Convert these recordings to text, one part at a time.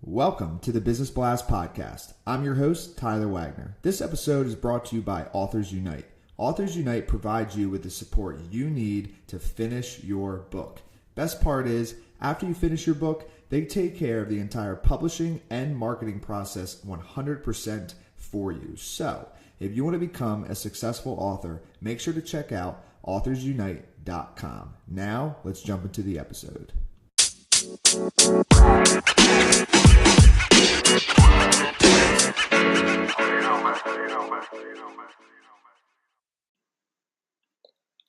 Welcome to the Business Blast Podcast. I'm your host, Tyler Wagner. This episode is brought to you by Authors Unite. Authors Unite provides you with the support you need to finish your book. Best part is, after you finish your book, they take care of the entire publishing and marketing process 100% for you. So, if you want to become a successful author, make sure to check out authorsunite.com. Now, let's jump into the episode.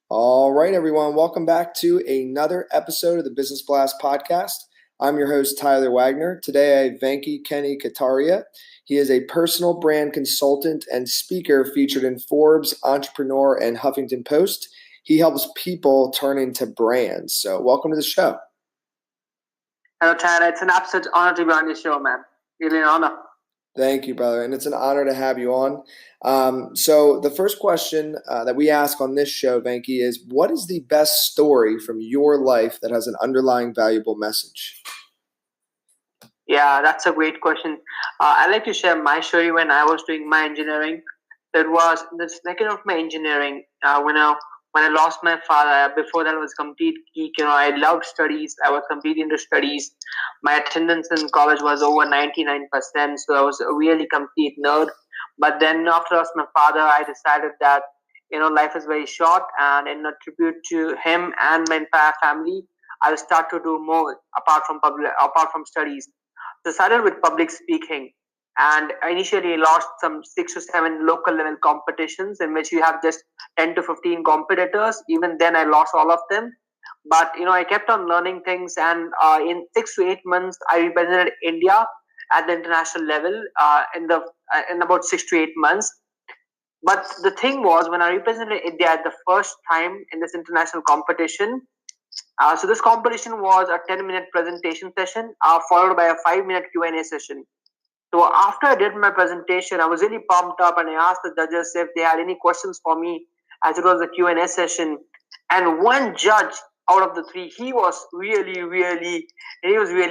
All right, everyone. Welcome back to another episode of the Business Blast Podcast. I'm your host, Tyler Wagner. Today, I have Vanky Kataria. He is a personal brand consultant and speaker featured in Forbes, Entrepreneur, and Huffington Post. He helps people turn into brands. So welcome to the show. Hello, Tyler. It's an absolute honor to be on your show, man. Really an honor. Thank you, brother. And it's an honor to have you on. So the first question that we ask on this show, Vanky, is what is the best story from your life that has an underlying valuable message? Yeah, that's a great question. I'd like to share my story when I was doing my engineering. It was the second of my engineering when I lost my father. Before that, I was complete geek. I loved studies. I was complete into studies. My attendance in college was over 99%, so I was a really complete nerd. But then after I lost my father, I decided that, life is very short, and in a tribute to him and my entire family, I will start to do more apart from studies. So I started with public speaking. And I initially lost some 6 to 7 local level competitions in which you have just 10 to 15 competitors. Even then, I lost all of them. But, I kept on learning things. And in 6 to 8 months, I represented India at the international level in about 6 to 8 months. But the thing was, when I represented India at the first time in this international competition, so this competition was a 10-minute presentation session followed by a 5-minute Q&A session. So after I did my presentation, I was really pumped up and I asked the judges if they had any questions for me as it was a Q&A session. And one judge out of the 3, he was really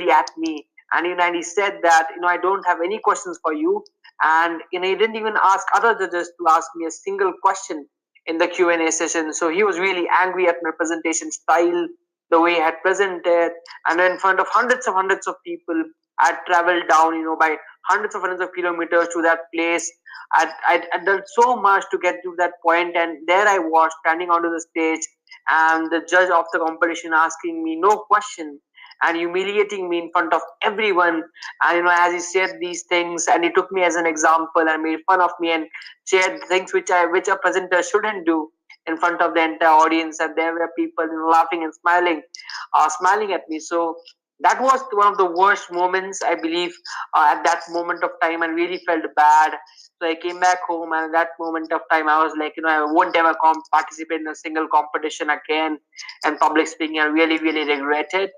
at me. And he said that, I don't have any questions for you. And, he didn't even ask other judges to ask me a single question in the Q&A session. So he was really angry at my presentation style, the way I had presented. And in front of hundreds of people, I traveled down, by hundreds of kilometers to that place. I'd done so much to get to that point, and there I was standing onto the stage, and the judge of the competition asking me no question and humiliating me in front of everyone. And as he said these things, and he took me as an example and made fun of me and shared things which a presenter shouldn't do in front of the entire audience, and there were people laughing and smiling at me. So that was one of the worst moments, I believe, at that moment of time, and really felt bad. So I came back home, and at that moment of time, I was like, I won't ever participate in a single competition again. And public speaking, I really regret it.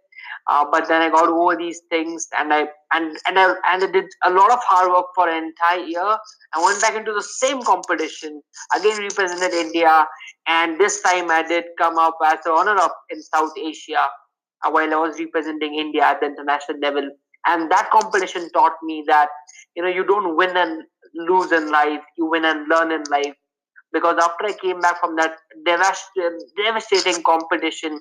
But then I got over these things, and I did a lot of hard work for an entire year. I went back into the same competition, again represented India, and this time I did come up as the runner-up in South Asia, while I was representing India at the international level. And that competition taught me that, you don't win and lose in life, you win and learn in life. Because after I came back from that devastating competition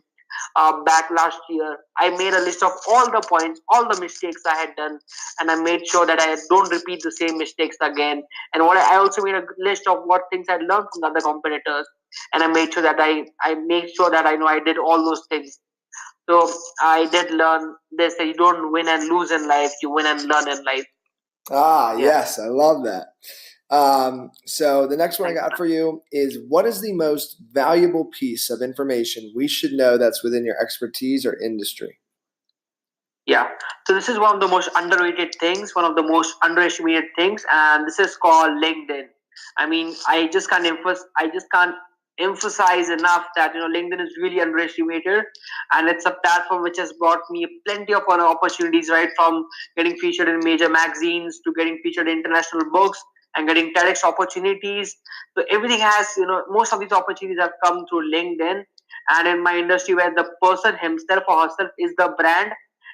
back last year, I made a list of all the points, all the mistakes I had done, and I made sure that I don't repeat the same mistakes again. And I also made a list of what things I learned from other competitors, and I made sure that I made sure that I did all those things. So I did learn this, that you don't win and lose in life, you win and learn in life. Yes, I love that. So the next one I got for you is, what is the most valuable piece of information we should know that's within your expertise or industry? Yeah. So this is one of the most underrated things, one of the most underestimated things, and this is called LinkedIn. I mean, I just can't emphasize enough that LinkedIn is really underestimated, and it's a platform which has brought me plenty of opportunities, right from getting featured in major magazines to getting featured in international books and getting TEDx opportunities. So everything has, most of these opportunities have come through LinkedIn. And in my industry, where the person himself or herself is the brand,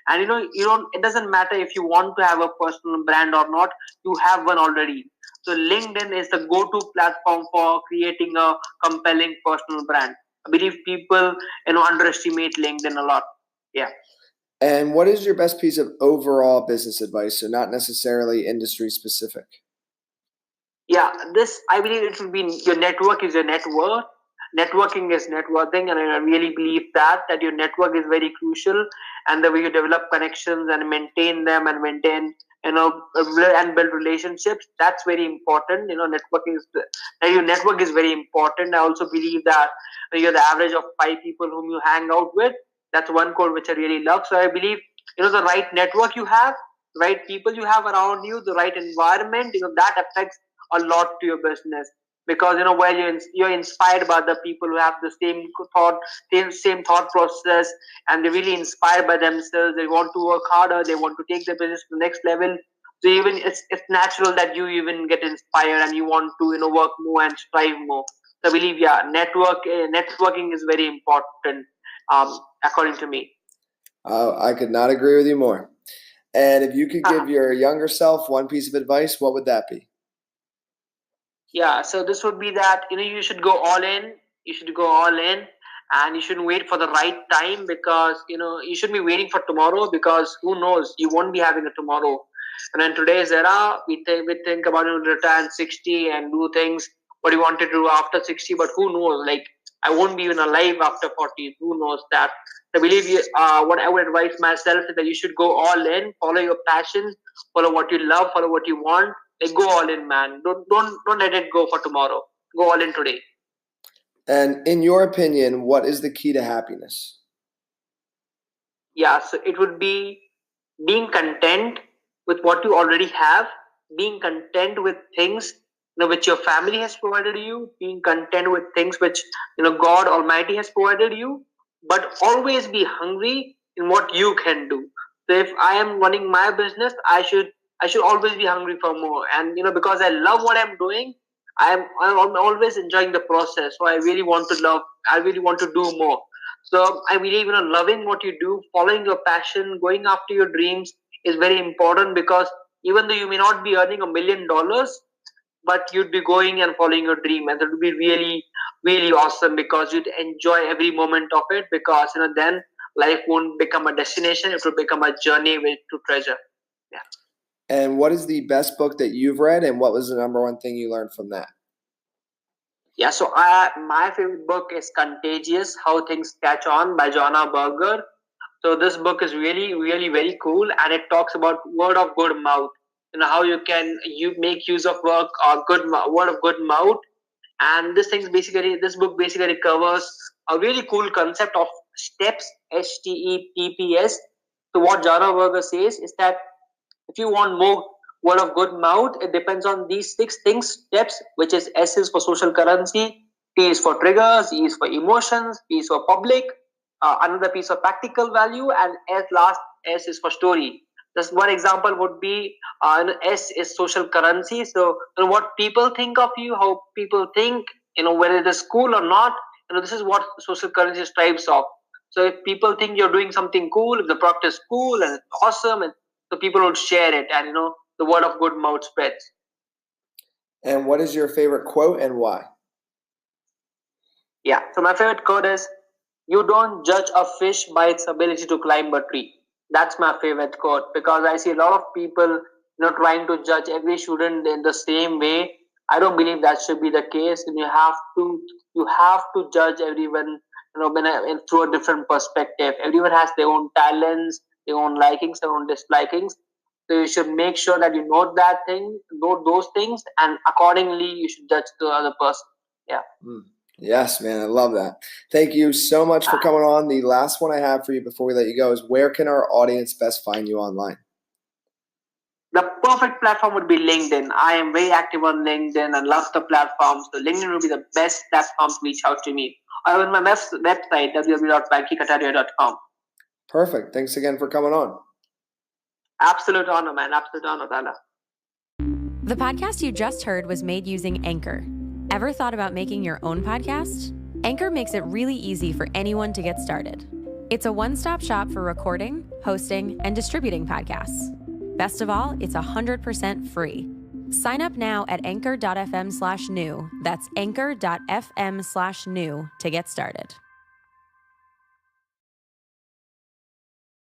And it doesn't matter if you want to have a personal brand or not, you have one already. So LinkedIn is the go-to platform for creating a compelling personal brand. I believe people underestimate LinkedIn a lot. Yeah. And what is your best piece of overall business advice, so not necessarily industry specific? Yeah, this, I believe it should be, your network is your net worth. Networking is networking, and I really believe that your network is very crucial, and the way you develop connections and maintain them and maintain and build relationships, that's very important. Your network is very important. I also believe that you're the average of 5 people whom you hang out with. That's one quote which I really love. So I believe the right network you have, the right people you have around you, the right environment, that affects a lot to your business. Because where you're inspired by the people who have the same thought process, and they're really inspired by themselves. They want to work harder, they want to take their business to the next level. So even it's natural that you even get inspired and you want to work more and strive more. So I believe networking is very important, according to me. I could not agree with you more. And if you could give your younger self one piece of advice, what would that be? Yeah, so this would be that you should go all in. You should go all in, and you shouldn't wait for the right time, because you shouldn't be waiting for tomorrow, because who knows, you won't be having a tomorrow. And in today's era, we think about retire at 60 and do things what you want to do after 60, but who knows? Like, I won't be even alive after 40. Who knows that? I believe what I would advise myself is that you should go all in, follow your passions, follow what you love, follow what you want. Like, go all in, man. Don't let it go for tomorrow. Go all in today. And in your opinion, what is the key to happiness? Yeah, so it would be being content with what you already have, being content with things which your family has provided you, being content with things which God Almighty has provided you, but always be hungry in what you can do. So if I am running my business, I should always be hungry for more. And because I love what I'm doing, I'm always enjoying the process. So I really want to do more. So I believe loving what you do, following your passion, going after your dreams is very important, because even though you may not be earning $1 million, but you'd be going and following your dream, and it would be really, really awesome, because you'd enjoy every moment of it, because then life won't become a destination, it will become a journey to treasure. Yeah. And what is the best book that you've read, and what was the number one thing you learned from that? Yeah, so my favorite book is Contagious: How Things Catch On by Jonah Berger. So this book is really, really very cool, and it talks about word of good mouth. How you make use of word of good mouth. And this book basically covers a really cool concept of steps, STEPPS. So what Jonah Berger says is that if you want more word of good mouth, it depends on these 6 things, steps, which is S is for social currency, T is for triggers, E is for emotions, P is for public, another piece of practical value, and S is for story. Just one example would be S is social currency. So what people think of you, how people think, whether it is cool or not, this is what social currency strives of. So if people think you're doing something cool, if the product is cool and it's awesome, and so people would share it, and the word of good mouth spreads. And what is your favorite quote, and why? Yeah, so my favorite quote is, "You don't judge a fish by its ability to climb a tree." That's my favorite quote, because I see a lot of people trying to judge every student in the same way. I don't believe that should be the case, and you have to judge everyone through a different perspective. Everyone has their own talents, their own likings, their own dislikings. So you should make sure that you know those things, and accordingly you should judge the other person. Yeah. Yes, man, I love that. Thank you so much for coming on. The last one I have for you before we let you go is, where can our audience best find you online? The perfect platform would be LinkedIn. I am very active on LinkedIn and love the platform. So LinkedIn will be the best platform to reach out to me. Or on my website, www.vankykataria.com. Perfect. Thanks again for coming on. Absolute honor, man. Absolute honor, Tyler. The podcast you just heard was made using Anchor. Ever thought about making your own podcast? Anchor makes it really easy for anyone to get started. It's a one-stop shop for recording, hosting, and distributing podcasts. Best of all, it's 100% free. Sign up now at anchor.fm/new. That's anchor.fm/new to get started.